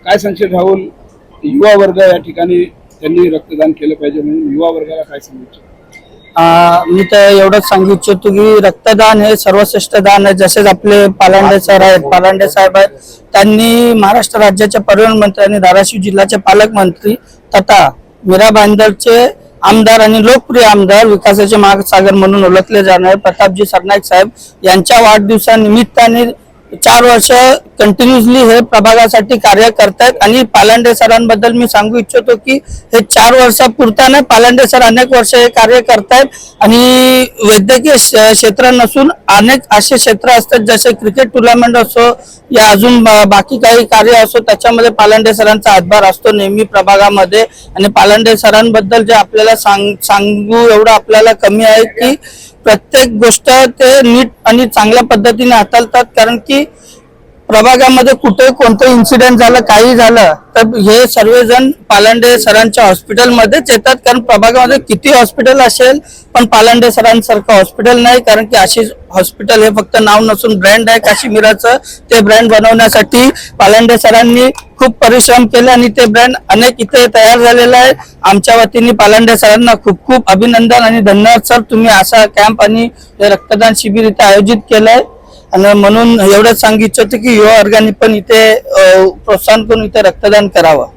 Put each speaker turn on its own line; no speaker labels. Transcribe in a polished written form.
काय सांगशील राहुल, युवा वर्ग या ठिकाणी त्यांनी रक्तदान केलं पाहिजे म्हणून युवा वर्गाला काय सांगायचं?
मी तर एवढंच सांगू इच्छितो की रक्तदान हे सर्वश्रेष्ठ दान आहे. जसेच आपले पालांडे सर आहेत, पालांडे साहेब आहेत, त्यांनी महाराष्ट्र राज्याचे परिवहन मंत्री आणि धाराशिव जिल्ह्याचे पालकमंत्री तथा मीरा भाईंदरचे आमदार आणि लोकप्रिय आमदार, विकासाचे महासागर म्हणून ओळखले जाणारे प्रतापजी सरनाईक साहेब यांच्या वाढदिवसानिमित्ताने 4 वर्ष कंटिन्युअसली हे प्रभागासाठी कार्य करतायत. आणि पालांडे सरांबद्दल मी सांगू इच्छितो की हे 4 वर्षापुरता नाही, पालांडे सर अनेक वर्ष हे कार्य करतायत. आणि वैद्यकीय क्षेत्र नसून अनेक असे क्षेत्र असतात, जसे क्रिकेट टुर्नामेंट असो या अजून बाकी काही कार्य असो, त्याच्यामध्ये पालांडे सरांचा हातभार असतो नेहमी प्रभागामध्ये. आणि पालांडे सरांबद्दल जे आपल्याला सांगू एवढं आपल्याला कमी आहे की प्रत्येक गोष्ट ते नीट आणि चांगल्या पद्धतीने हाताळतात. कारण की प्रभागामध्ये कुठे कोणतं इन्सिडेंट झालं, काही झालं तर हे सर्वजण पालांडे सरांच्या हॉस्पिटलमध्येच येतात. कारण प्रभागामध्ये किती हॉस्पिटल असेल पण पालांडे सरांसारखं हॉस्पिटल नाही. कारण की आशिष हॉस्पिटल हे फक्त नाव नसून ब्रँड आहे काश्मीराचं. ते ब्रँड बनवण्यासाठी पालांडे सरांनी खूप परिश्रम केले आणि ते ब्रँड अनेक इथे तयार झालेलं आहे. आमच्या वतीने पालांडे सरांना खूप खूप अभिनंदन आणि धन्यवाद सर. तुम्ही असा कॅम्प आणि रक्तदान शिबिर इथे आयोजित केलंय. आणि म्हणून एवढंच सांगू इच्छितो की युवा वर्गाने पण इथे प्रोत्साहन करून इथे रक्तदान करावं.